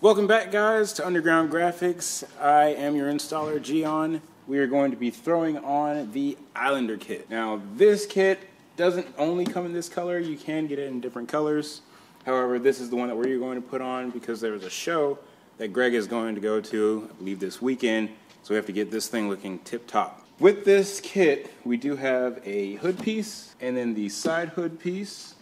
Welcome back, guys, to Underground Graphics. I am your installer, Gion. We are going to be throwing on the Islander kit. Now, this kit doesn't only come in this color. You can get it in different colors. However, this is the one that we're going to put on because there was a show that Greg is going to go to, I believe, this weekend. So we have to get this thing looking tip-top. With this kit, we do have a hood piece and then the side hood piece,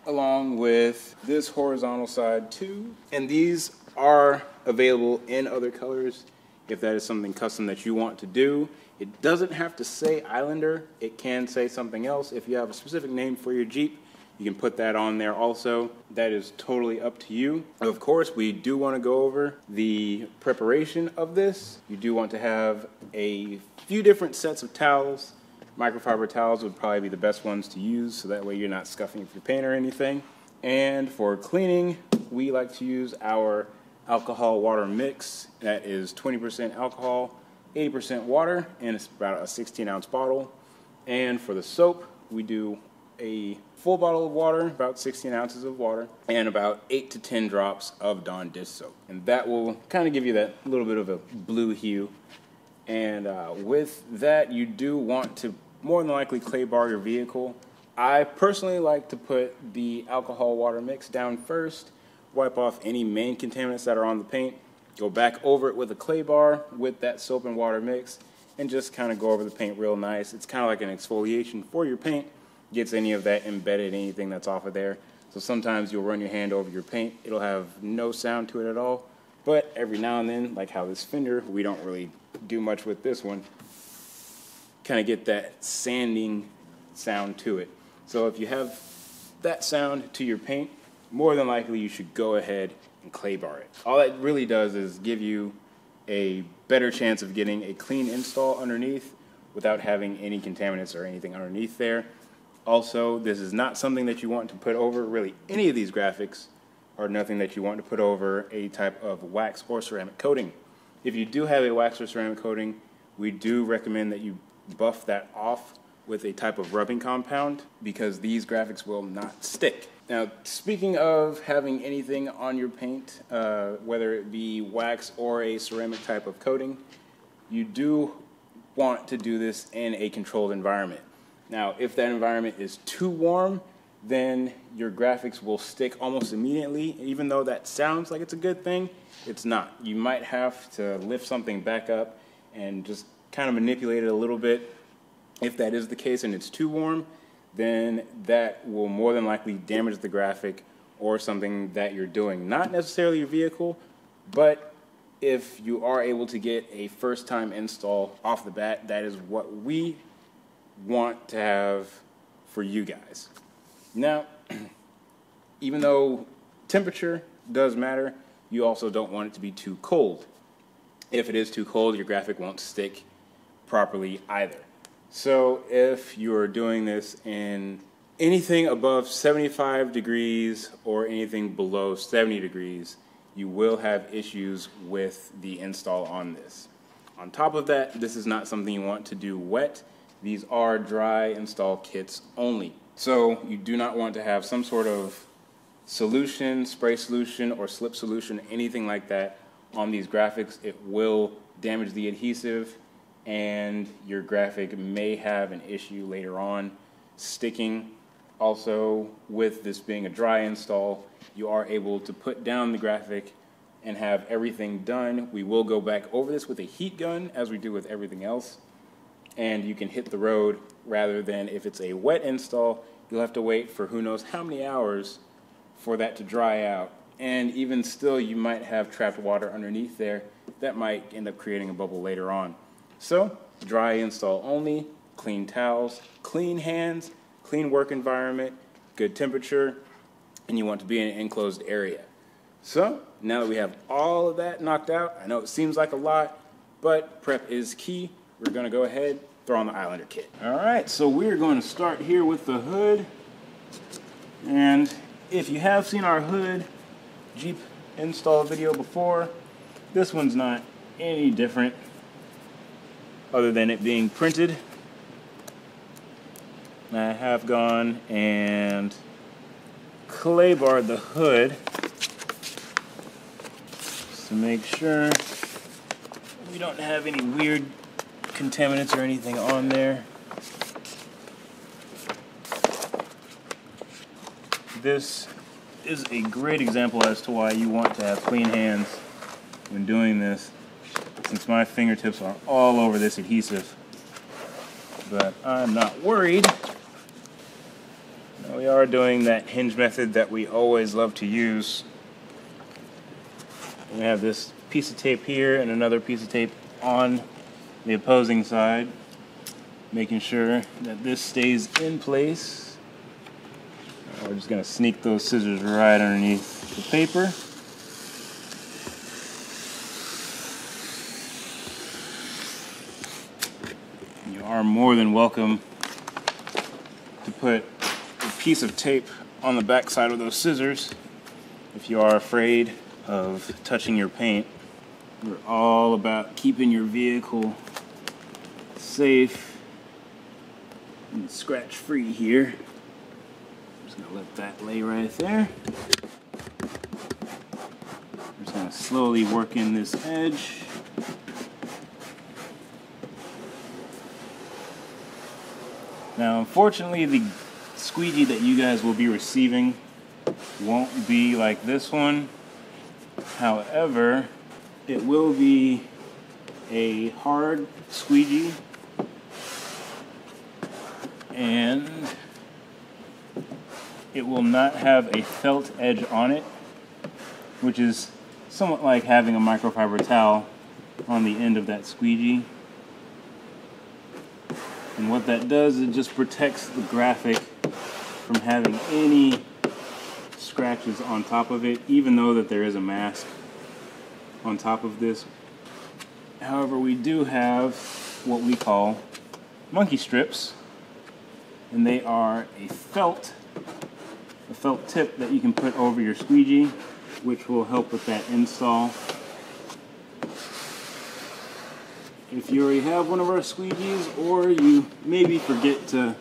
along with this horizontal side too. And these are available in other colors if that is something custom that you want to do. It doesn't have to say Islander. It can say something else. If you have a specific name for your Jeep, you can put that on there also. That is totally up to you. Of course, we do want to go over the preparation of this. You do want to have a few different sets of towels. Microfiber towels would probably be the best ones to use, so that way you're not scuffing with your paint or anything. And for cleaning, we like to use our alcohol water mix. That is 20% alcohol, 80% water, and it's about a 16-ounce bottle. And for the soap, we do a full bottle of water, about 16 ounces of water, and about 8 to 10 drops of Dawn dish soap. And that will kind of give you that little bit of a blue hue. And with that, you do want to more than likely clay bar your vehicle. I personally like to put the alcohol water mix down first, wipe off any main contaminants that are on the paint, go back over it with a clay bar with that soap and water mix, and just kind of go over the paint real nice. It's kind of like an exfoliation for your paint. Gets any of that embedded, anything that's off of there. So sometimes you'll run your hand over your paint. It'll have no sound to it at all. But every now and then, like how this fender, we don't really do much with this one, kind of get that sanding sound to it. So if you have that sound to your paint, more than likely you should go ahead and clay bar it. All that really does is give you a better chance of getting a clean install underneath without having any contaminants or anything underneath there. Also, this is not something that you want to put over really any of these graphics, or nothing that you want to put over a type of wax or ceramic coating. If you do have a wax or ceramic coating, we do recommend that you buff that off with a type of rubbing compound because these graphics will not stick. Now, speaking of having anything on your paint, whether it be wax or a ceramic type of coating, you do want to do this in a controlled environment. Now, if that environment is too warm, then your graphics will stick almost immediately. Even though that sounds like it's a good thing, it's not. You might have to lift something back up and just kind of manipulate it a little bit. If that is the case and it's too warm, then that will more than likely damage the graphic or something that you're doing. Not necessarily your vehicle, but if you are able to get a first-time install off the bat, that is what we want to have for you guys. Now, even though temperature does matter, you also don't want it to be too cold. If it is too cold, your graphic won't stick properly either. So if you're doing this in anything above 75 degrees or anything below 70 degrees, you will have issues with the install on this. On top of that, this is not something you want to do wet. These are dry install kits only. So you do not want to have some sort of solution, spray solution, or slip solution, anything like that on these graphics. It will damage the adhesive and your graphic may have an issue later on sticking. Also, with this being a dry install, you are able to put down the graphic and have everything done. We will go back over this with a heat gun as we do with everything else. And you can hit the road rather than if it's a wet install, you'll have to wait for who knows how many hours for that to dry out. And even still, you might have trapped water underneath there that might end up creating a bubble later on. So, dry install only, clean towels, clean hands, clean work environment, good temperature, and you want to be in an enclosed area. So, now that we have all of that knocked out, I know it seems like a lot, but prep is key. We're going to go ahead, throw on the Islander kit. All right, so we're going to start here with the hood. And if you have seen our hood Jeep install video before, this one's not any different other than it being printed. I have gone and clay barred the hood to make sure we don't have any weird contaminants or anything on there. This is a great example as to why you want to have clean hands when doing this, since my fingertips are all over this adhesive. But I'm not worried. Now we are doing that hinge method that we always love to use. We have this piece of tape here and another piece of tape on the opposing side, making sure that this stays in place. We're just going to sneak those scissors right underneath the paper. You are more than welcome to put a piece of tape on the back side of those scissors if you are afraid of touching your paint. We're all about keeping your vehicle safe and scratch free here. I'm just gonna let that lay right there. I'm just gonna slowly work in this edge. Now, unfortunately, the squeegee that you guys will be receiving won't be like this one. However, it will be a hard squeegee, and it will not have a felt edge on it, which is somewhat like having a microfiber towel on the end of that squeegee. And what that does, it just protects the graphic from having any scratches on top of it, even though that there is a mask on top of this. However, we do have what we call monkey strips, and they are a felt tip that you can put over your squeegee, which will help with that install. If you already have one of our squeegees, or you maybe forget to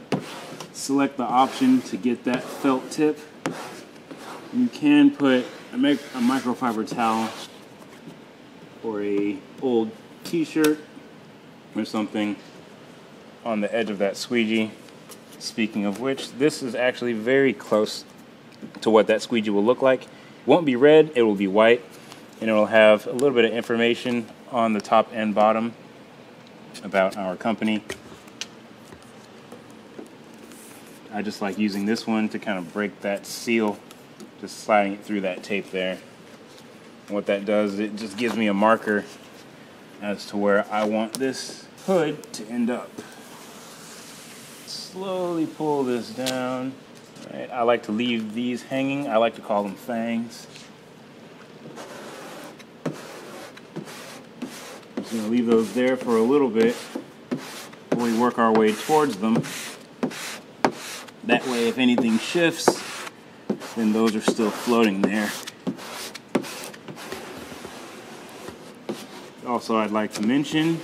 select the option to get that felt tip, you can put a microfiber towel or a old t-shirt or something on the edge of that squeegee. Speaking of which, this is actually very close to what that squeegee will look like. It won't be red, it will be white, and it will have a little bit of information on the top and bottom about our company. I just like using this one to kind of break that seal, just sliding it through that tape there. And what that does, it just gives me a marker as to where I want this hood to end up. Slowly pull this down. Right, I like to leave these hanging. I like to call them fangs. I'm just going to leave those there for a little bit while we work our way towards them. That way, if anything shifts, then those are still floating there. Also, I'd like to mention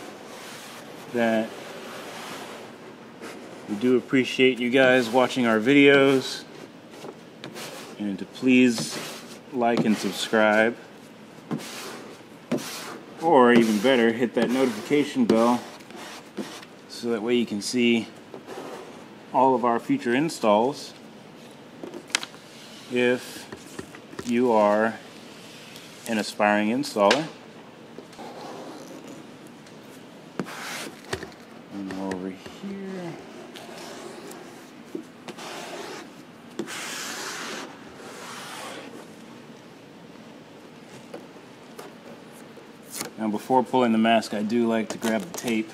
that we do appreciate you guys watching our videos, and to please like and subscribe, or even better, hit that notification bell so that way you can see all of our future installs if you are an aspiring installer. And over here. Now, before pulling the mask, I do like to grab the tape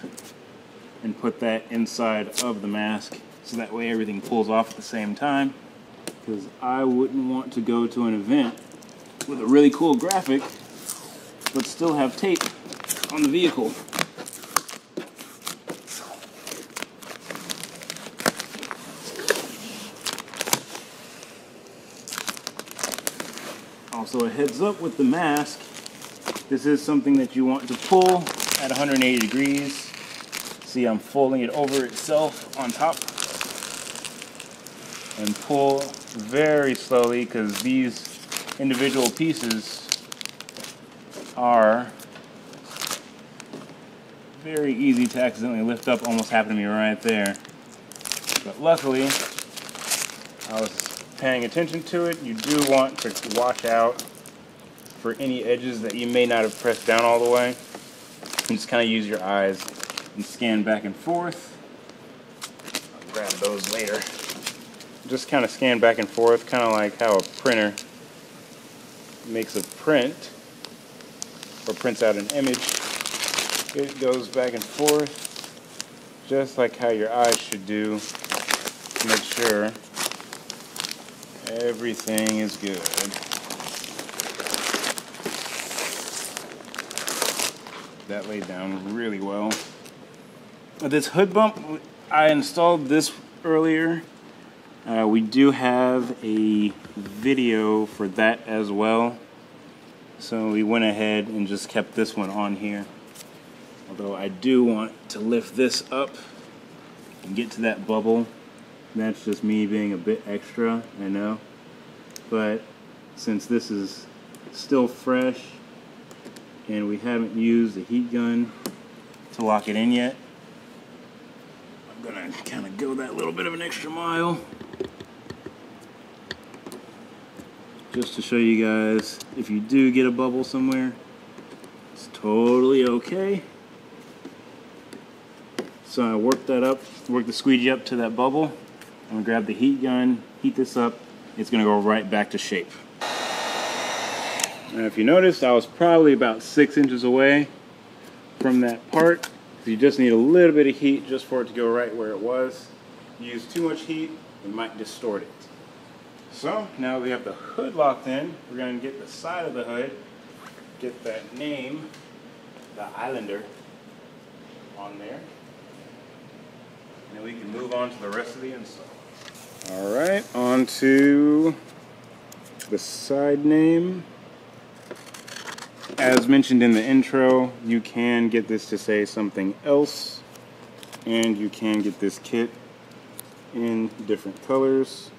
and put that inside of the mask, so that way everything pulls off at the same time, because I wouldn't want to go to an event with a really cool graphic but still have tape on the vehicle. Also, a heads up with the mask, this is something that you want to pull at 180 degrees. See, I'm folding it over itself on top, and pull very slowly, because these individual pieces are very easy to accidentally lift up. Almost happened to me right there. But luckily, I was paying attention to it. You do want to watch out for any edges that you may not have pressed down all the way. And just kind of use your eyes and scan back and forth. I'll grab those later. Just kind of scan back and forth, kind of like how a printer makes a print or prints out an image. It goes back and forth, just like how your eyes should do, to make sure everything is good. That laid down really well. This hood bump, I installed this earlier. We do have a video for that as well. So we went ahead and just kept this one on here. Although I do want to lift this up and get to that bubble. That's just me being a bit extra, I know. But since this is still fresh and we haven't used the heat gun to lock it in yet, I'm gonna kind of go that little bit of an extra mile just to show you guys, if you do get a bubble somewhere, it's totally okay. So I worked that up, worked the squeegee up to that bubble. I'm gonna grab the heat gun, heat this up. It's gonna go right back to shape. And if you noticed, I was probably about 6 inches away from that part. You just need a little bit of heat just for it to go right where it was. If you use too much heat, it might distort it. So now we have the hood locked in. We're gonna get the side of the hood, get that name, the Islander, on there. And then we can move on to the rest of the install. All right, on to the side name. As mentioned in the intro, you can get this to say something else, and you can get this kit in different colors.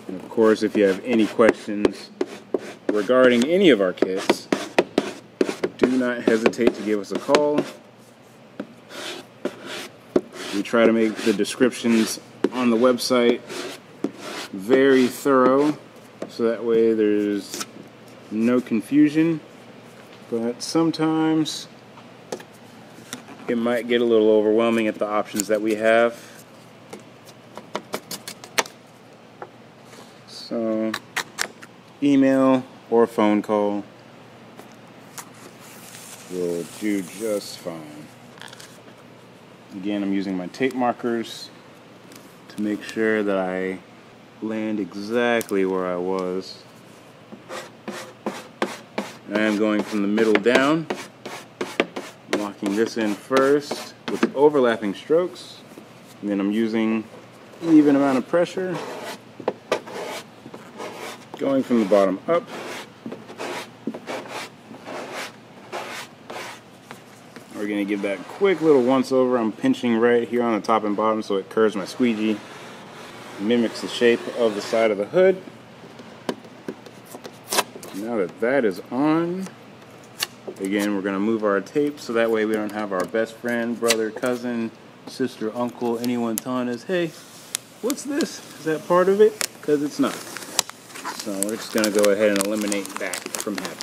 And of course, if you have any questions regarding any of our kits, do not hesitate to give us a call. We try to make the descriptions on the website very thorough, so that way there's no confusion. But sometimes it might get a little overwhelming at the options that we have. So email or phone call will do just fine. Again, I'm using my tape markers to make sure that I land exactly where I was. I am going from the middle down, locking this in first with overlapping strokes, and then I'm using an even amount of pressure, going from the bottom up. We're going to give that quick little once over. I'm pinching right here on the top and bottom so it curves my squeegee, mimics the shape of the side of the hood. Now that that is on, again, we're going to move our tape so that way we don't have our best friend, brother, cousin, sister, uncle, anyone telling us, hey, what's this? Is that part of it? Because it's not. So we're just going to go ahead and eliminate that from happening.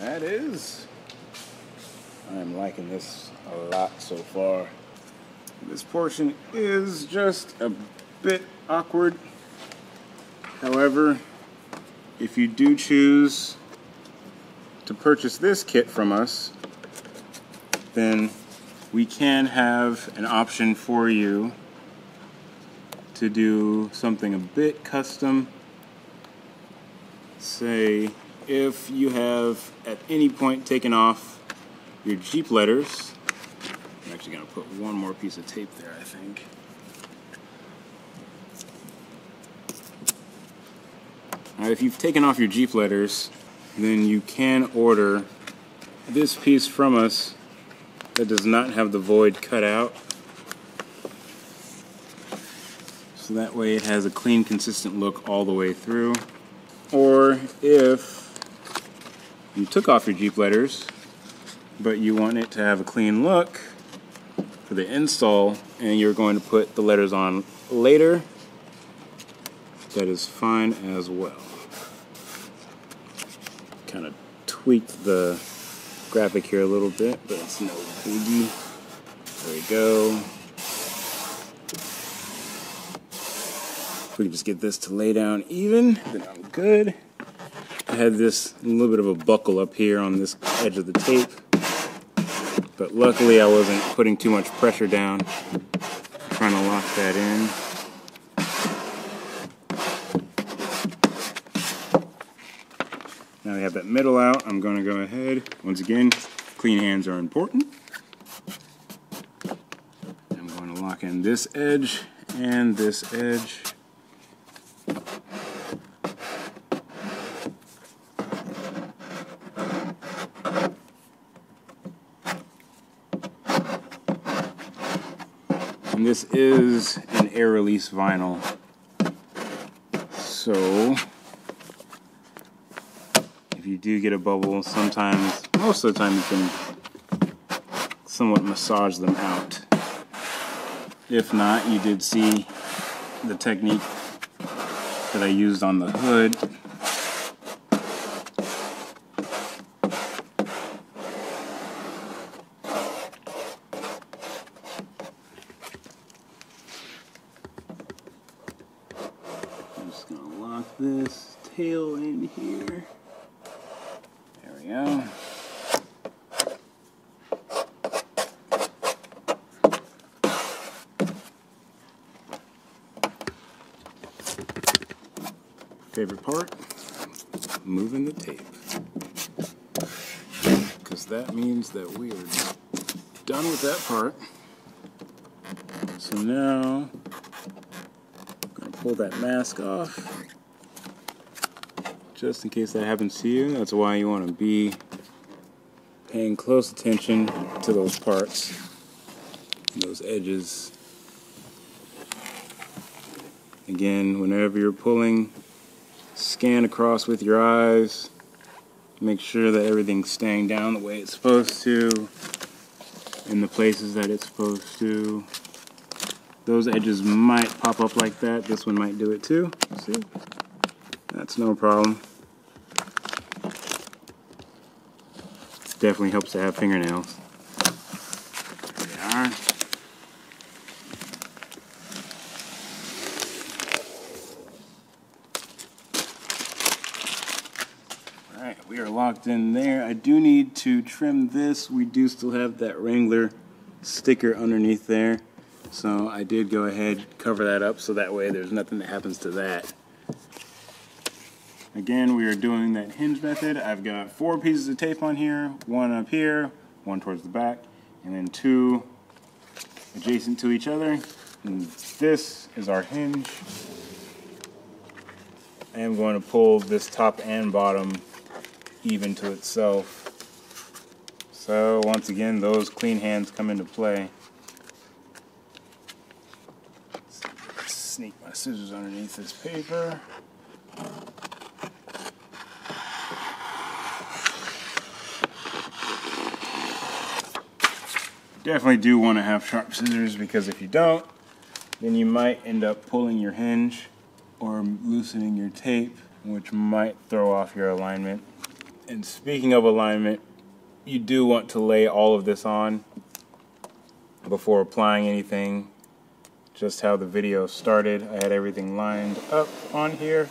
There that is. I'm liking this a lot so far. This portion is just a bit awkward. However, if you do choose to purchase this kit from us, then we can have an option for you to do something a bit custom. Say, if you have at any point taken off your Jeep letters, I'm actually going to put one more piece of tape there, I think. If you've taken off your Jeep letters, then you can order this piece from us that does not have the void cut out. So that way it has a clean, consistent look all the way through. Or if you took off your Jeep letters, but you want it to have a clean look for the install, and you're going to put the letters on later, that is fine as well. Kind of tweaked the graphic here a little bit, but it's no biggie. There we go. If we can just get this to lay down even, then I'm good. I had this little bit of a buckle up here on this edge of the tape, but luckily I wasn't putting too much pressure down. I'm trying to lock that in. Now we have that middle out. I'm going to go ahead. Once again, clean hands are important. I'm going to lock in this edge and this edge. And this is an air release vinyl. So if you do get a bubble, sometimes, most of the time you can somewhat massage them out. If not, you did see the technique that I used on the hood. I'm just going to lock this tail in here. There we go. Favorite part? Moving the tape. Because that means that we are done with that part. So now, I'm going to pull that mask off. Just in case that happens to you, that's why you want to be paying close attention to those parts, those edges. Again, whenever you're pulling, scan across with your eyes. Make sure that everything's staying down the way it's supposed to, in the places that it's supposed to. Those edges might pop up like that. This one might do it too. See? That's no problem. It definitely helps to have fingernails. There we are. Alright, we are locked in there. I do need to trim this. We do still have that Wrangler sticker underneath there. So I did go ahead, cover that up so that way there's nothing that happens to that. Again, we are doing that hinge method. I've got 4 pieces of tape on here, 1 up here, 1 towards the back, and then 2 adjacent to each other. And this is our hinge. I am going to pull this top and bottom even to itself. So once again, those clean hands come into play. Let's sneak my scissors underneath this paper. Definitely do want to have sharp scissors, because if you don't, then you might end up pulling your hinge or loosening your tape, which might throw off your alignment. And speaking of alignment, you do want to lay all of this on before applying anything. Just how the video started, I had everything lined up on here.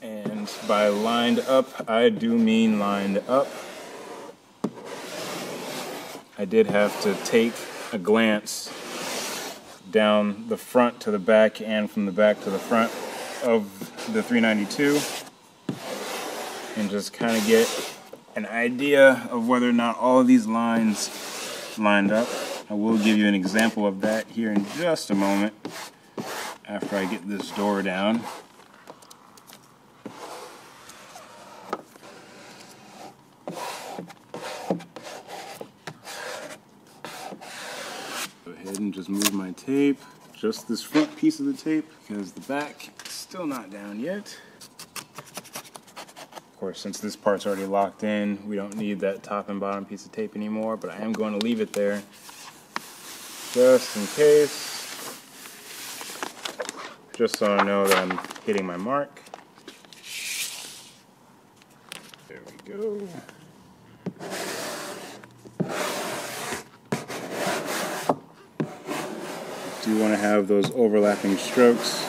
And by lined up, I do mean lined up. I did have to take a glance down the front to the back and from the back to the front of the 392 and just kind of get an idea of whether or not all of these lines lined up. I will give you an example of that here in just a moment after I get this door down. Go ahead and just move my tape just this front piece of the tape because the back is still not down yet. Of course, since this part's already locked in, we don't need that top and bottom piece of tape anymore, but I am going to leave it there just in case, just so I know that I'm hitting my mark. There we go. Do want to have those overlapping strokes,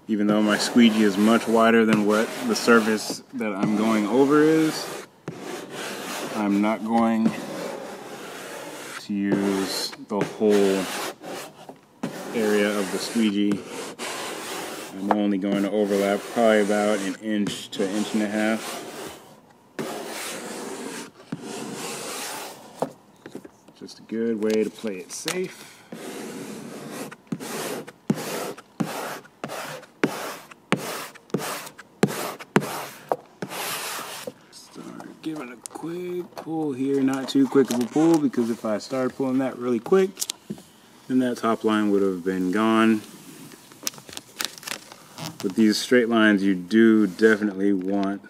even though my squeegee is much wider than what the surface that I'm going over is. I'm not going to use the whole area of the squeegee. I'm only going to overlap probably about an inch to an inch and a half. Just a good way to play it safe. Giving a quick pull here, not too quick of a pull, because if I started pulling that really quick, then that top line would have been gone. With these straight lines, you do definitely want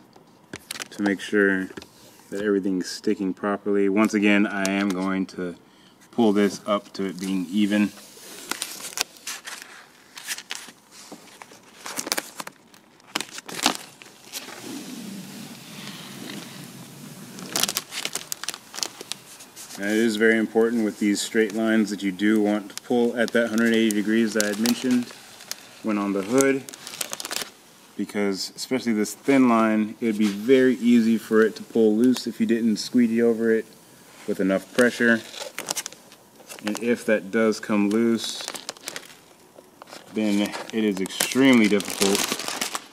to make sure that everything's sticking properly. Once again, I am going to pull this up to it being even. And it is very important with these straight lines that you do want to pull at that 180 degrees that I had mentioned when on the hood, because especially this thin line, it would be very easy for it to pull loose if you didn't squeegee over it with enough pressure. And if that does come loose, then it is extremely difficult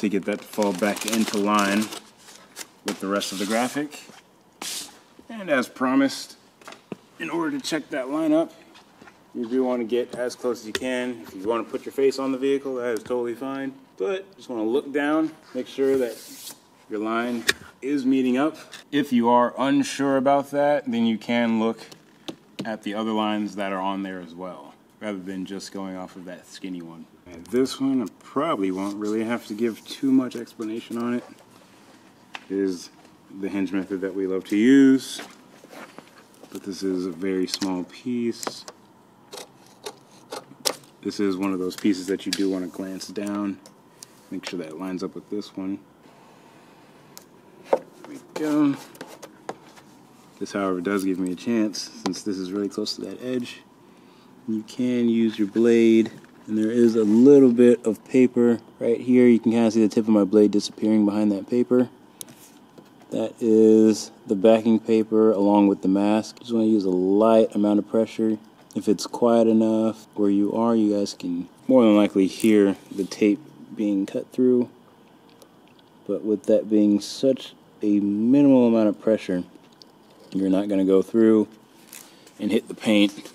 to get that to fall back into line with the rest of the graphic. And as promised, in order to check that line up, you do want to get as close as you can. If you want to put your face on the vehicle, that is totally fine. But just want to look down, make sure that your line is meeting up. If you are unsure about that, then you can look at the other lines that are on there as well, rather than just going off of that skinny one. And this one, I probably won't really have to give too much explanation on it. It is the hinge method that we love to use. But this is a very small piece. This is one of those pieces that you do want to glance down. Make sure that it lines up with this one. There we go. This, however, does give me a chance, since this is really close to that edge. You can use your blade, and there is a little bit of paper right here. You can kind of see the tip of my blade disappearing behind that paper. That is the backing paper along with the mask. Just want to use a light amount of pressure. If it's quiet enough where you are, you guys can more than likely hear the tape being cut through. But with that being such a minimal amount of pressure, you're not going to go through and hit the paint,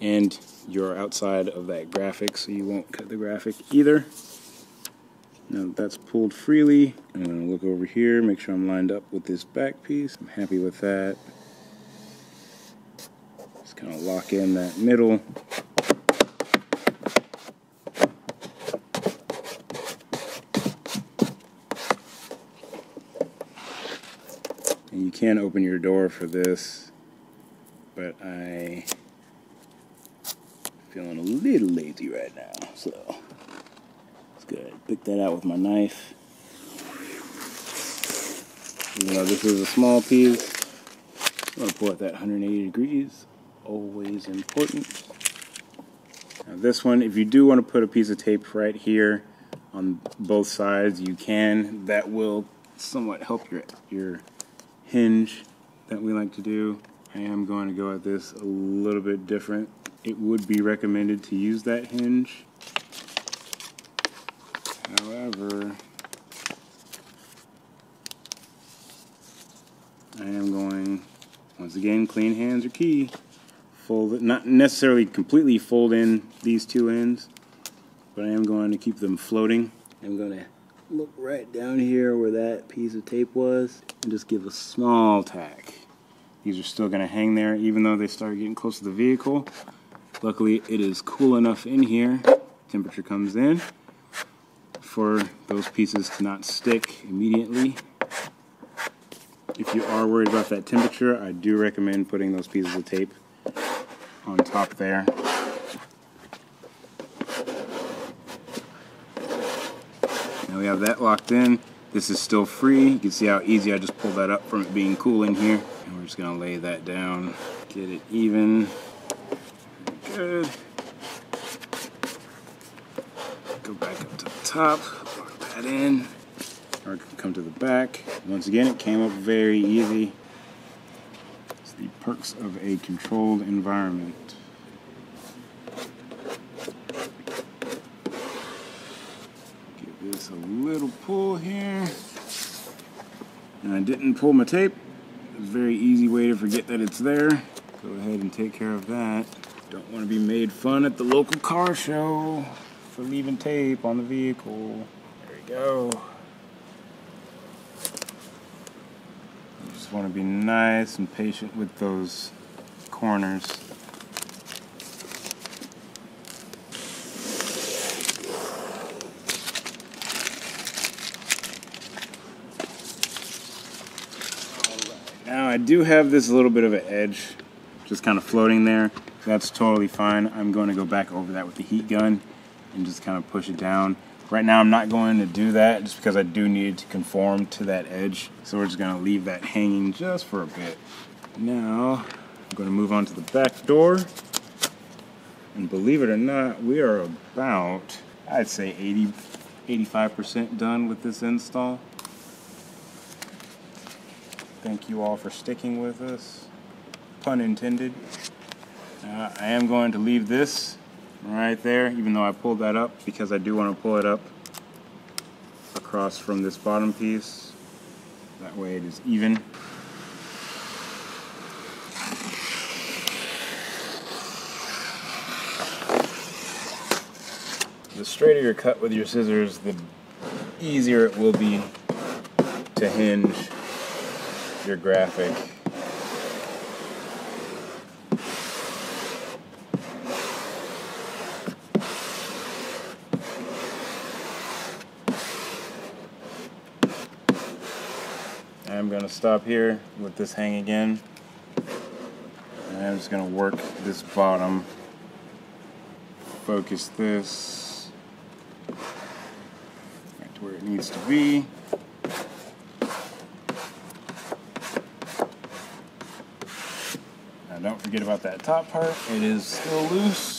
and you're outside of that graphic, so you won't cut the graphic either. Now that's pulled freely. I'm going to look over here, make sure I'm lined up with this back piece. I'm happy with that. Just kind of lock in that middle. And you can open your door for this, but I'm feeling a little lazy right now, so good. Pick that out with my knife. Even though this is a small piece, I'm going to pull at that 180 degrees. Always important. Now this one, if you do want to put a piece of tape right here on both sides, you can. That will somewhat help your hinge that we like to do. I am going to go at this a little bit different. It would be recommended to use that hinge. However, I am going, once again, clean hands are key. Fold it, not necessarily completely fold in these two ends, but I am going to keep them floating. I'm going to look right down here where that piece of tape was and just give a small tack. These are still going to hang there even though they start getting close to the vehicle. Luckily, it is cool enough in here. Temperature comes in for those pieces to not stick immediately. If you are worried about that temperature, I do recommend putting those pieces of tape on top there. Now we have that locked in. This is still free. You can see how easy I just pulled that up from it being cool in here. And we're just gonna lay that down, get it even. Good. Go back up to the top, lock that in, or come to the back. Once again, it came up very easy. It's the perks of a controlled environment. Give this a little pull here. And I didn't pull my tape. It's a very easy way to forget that it's there. Go ahead and take care of that. Don't want to be made fun at the local car show for leaving tape on the vehicle. There we go. You just want to be nice and patient with those corners. Alright, now I do have this little bit of an edge just kind of floating there. That's totally fine. I'm going to go back over that with the heat gun and just kind of push it down. Right now I'm not going to do that just because I do need to conform to that edge. So we're just going to leave that hanging just for a bit. Now I'm going to move on to the back door. And believe it or not, we are about, I'd say 85% done with this install. Thank you all for sticking with us. Pun intended. I am going to leave this right there, even though I pulled that up, because I do want to pull it up across from this bottom piece. That way it is even. The straighter your cut with your scissors, the easier it will be to hinge your graphic. I'm going to stop here, let this hang again, and I'm just going to work this bottom, focus this right to where it needs to be. Now don't forget about that top part, it is still loose.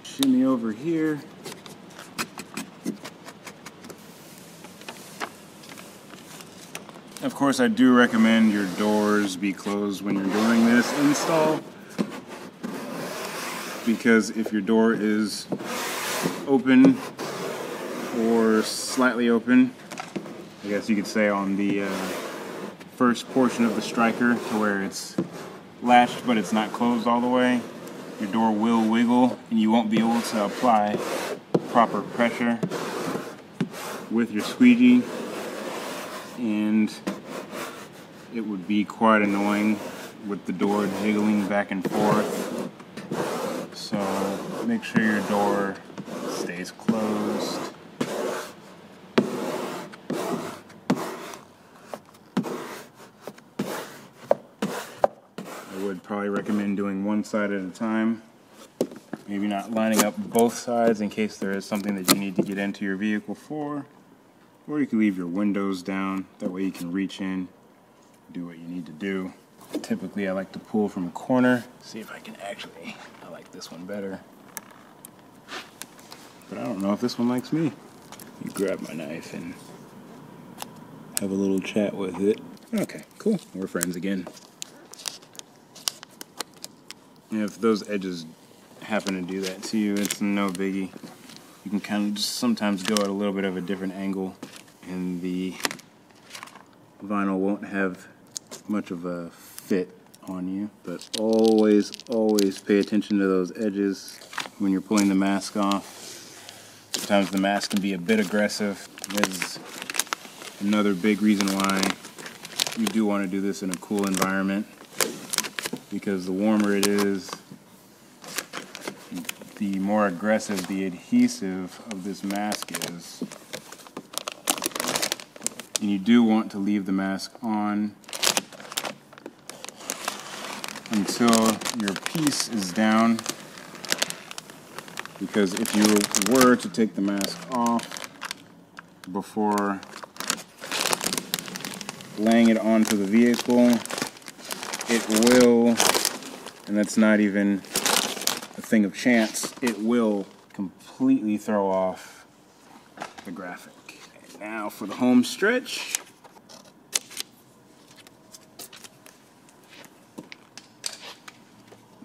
Shimmy over here. Of course, I do recommend your doors be closed when you're doing this install, because if your door is open or slightly open, I guess you could say on the first portion of the striker to where it's latched but it's not closed all the way, your door will wiggle and you won't be able to apply proper pressure with your squeegee, and it would be quite annoying with the door jiggling back and forth. So make sure your door stays closed. I would probably recommend doing one side at a time. Maybe not lining up both sides in case there is something that you need to get into your vehicle for. Or you can leave your windows down, that way you can reach in, do what you need to do. Typically I like to pull from a corner, see if I can actually, I like this one better. But I don't know if this one likes me. You grab my knife and have a little chat with it. Okay, cool, we're friends again. And if those edges happen to do that to you, it's no biggie. You can kind of just sometimes go at a little bit of a different angle and the vinyl won't have much of a fit on you. But always, always pay attention to those edges when you're pulling the mask off. Sometimes the mask can be a bit aggressive. is another big reason why you do want to do this in a cool environment, because the warmer it is, the more aggressive the adhesive of this mask is. And you do want to leave the mask on until your piece is down, because if you were to take the mask off before laying it onto the vehicle, it will, and that's not even a thing of chance, it will completely throw off the graphic. And now for the home stretch.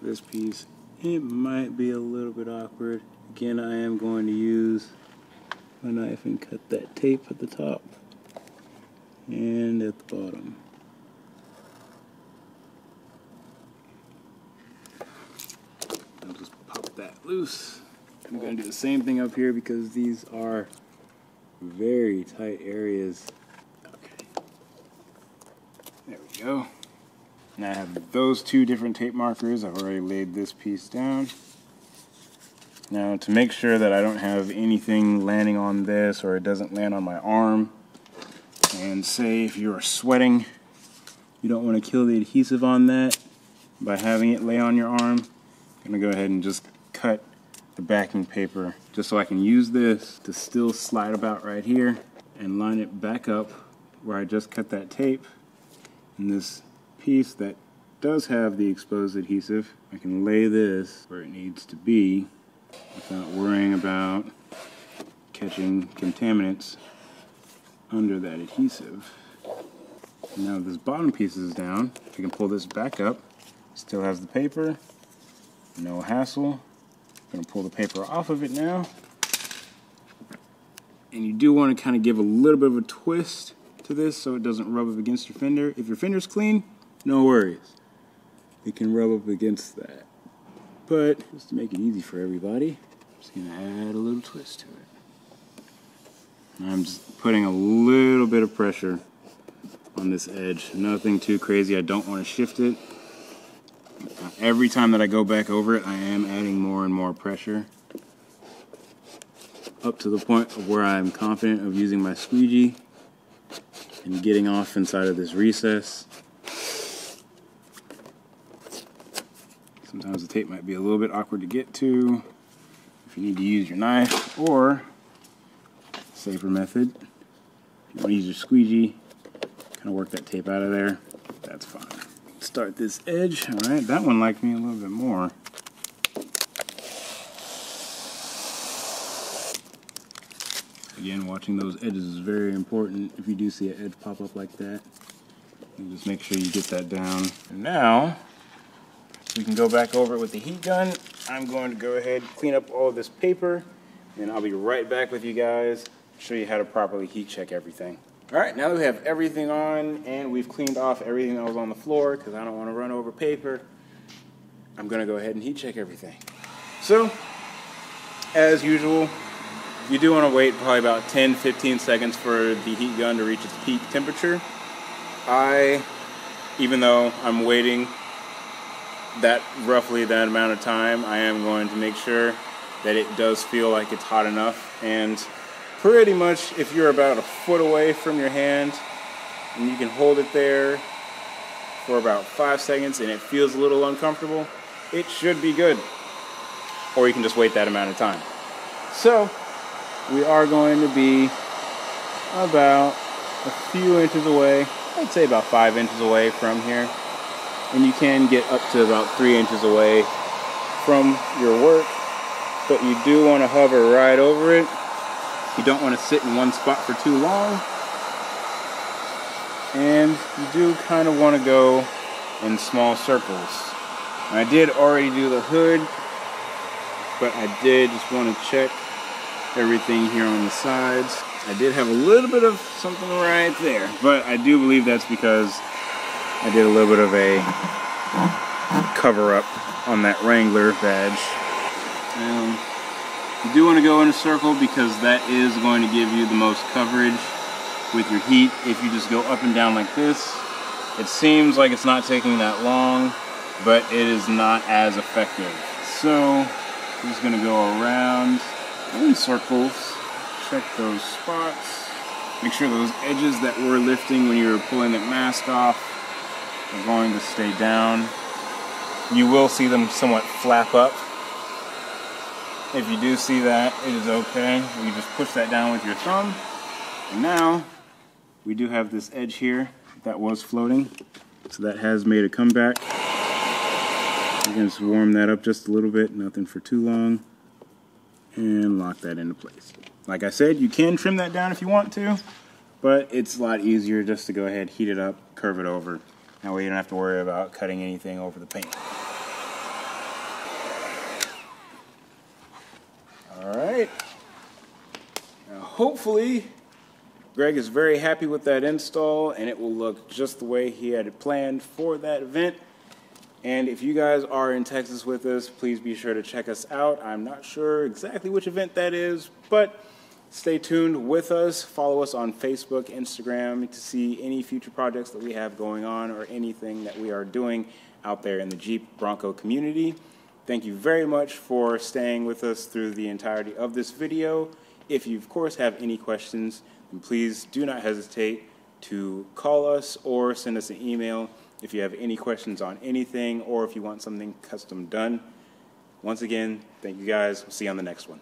This piece, it might be a little bit awkward. Again, I am going to use my knife and cut that tape at the top and at the bottom. I'll just pop that loose. I'm going to do the same thing up here because these are very tight areas. Okay. There we go. And I have those two different tape markers. I've already laid this piece down. Now, to make sure that I don't have anything landing on this or it doesn't land on my arm, and say if you're sweating, you don't want to kill the adhesive on that by having it lay on your arm, I'm going to go ahead and just cut the backing paper just so I can use this to still slide about right here and line it back up where I just cut that tape. And this piece that does have the exposed adhesive, I can lay this where it needs to be without worrying about catching contaminants under that adhesive. Now this bottom piece is down, I can pull this back up. Still has the paper, no hassle. I'm going to pull the paper off of it now. And you do want to kind of give a little bit of a twist to this so it doesn't rub up against your fender. If your fender's clean, no worries. It can rub up against that. But just to make it easy for everybody, I'm just going to add a little twist to it. I'm just putting a little bit of pressure on this edge. Nothing too crazy. I don't want to shift it. Every time that I go back over it, I am adding more and more pressure up to the point of where I'm confident of using my squeegee and getting off inside of this recess. Sometimes the tape might be a little bit awkward to get to if you need to use your knife, or safer method, if you want to use your squeegee, kind of work that tape out of there, that's fine. Start this edge. All right, that one liked me a little bit more. Again, watching those edges is very important. If you do see an edge pop up like that, just make sure you get that down. And now, so we can go back over it with the heat gun. I'm going to go ahead and clean up all of this paper, and I'll be right back with you guys, show you how to properly heat check everything. All right, now that we have everything on and we've cleaned off everything that was on the floor, because I don't want to run over paper, I'm going to go ahead and heat check everything. So, as usual, you do want to wait probably about 10-15 seconds for the heat gun to reach its peak temperature. Even though I'm waiting roughly that amount of time, I am going to make sure that it does feel like it's hot enough. And pretty much if you're about a foot away from your hand and you can hold it there for about 5 seconds and it feels a little uncomfortable, it should be good. Or you can just wait that amount of time. So we are going to be about a few inches away, I'd say about 5 inches away from here. And you can get up to about 3 inches away from your work, but you do want to hover right over it. You don't want to sit in one spot for too long. And you do kind of want to go in small circles. And I did already do the hood, but I did just want to check everything here on the sides. I did have a little bit of something right there, but I do believe that's because I did a little bit of a cover up on that Wrangler badge. You do want to go in a circle because that is going to give you the most coverage with your heat. If you just go up and down like this, it seems like it's not taking that long, but it is not as effective. So I'm just going to go around in circles, check those spots, make sure those edges that were lifting when you were pulling that mask off are going to stay down. You will see them somewhat flap up. If you do see that, it is okay. You just push that down with your thumb. And now, we do have this edge here that was floating. So that has made a comeback. You can just warm that up just a little bit, nothing for too long. And lock that into place. Like I said, you can trim that down if you want to, but it's a lot easier just to go ahead, heat it up, curve it over. That way you don't have to worry about cutting anything over the paint. Alright, now hopefully Greg is very happy with that install and it will look just the way he had it planned for that event. And if you guys are in Texas with us, please be sure to check us out. I'm not sure exactly which event that is, but stay tuned with us. Follow us on Facebook, Instagram to see any future projects that we have going on or anything that we are doing out there in the Jeep Bronco community. Thank you very much for staying with us through the entirety of this video. If you, of course, have any questions, then please do not hesitate to call us or send us an email if you have any questions on anything or if you want something custom done. Once again, thank you guys. We'll see you on the next one.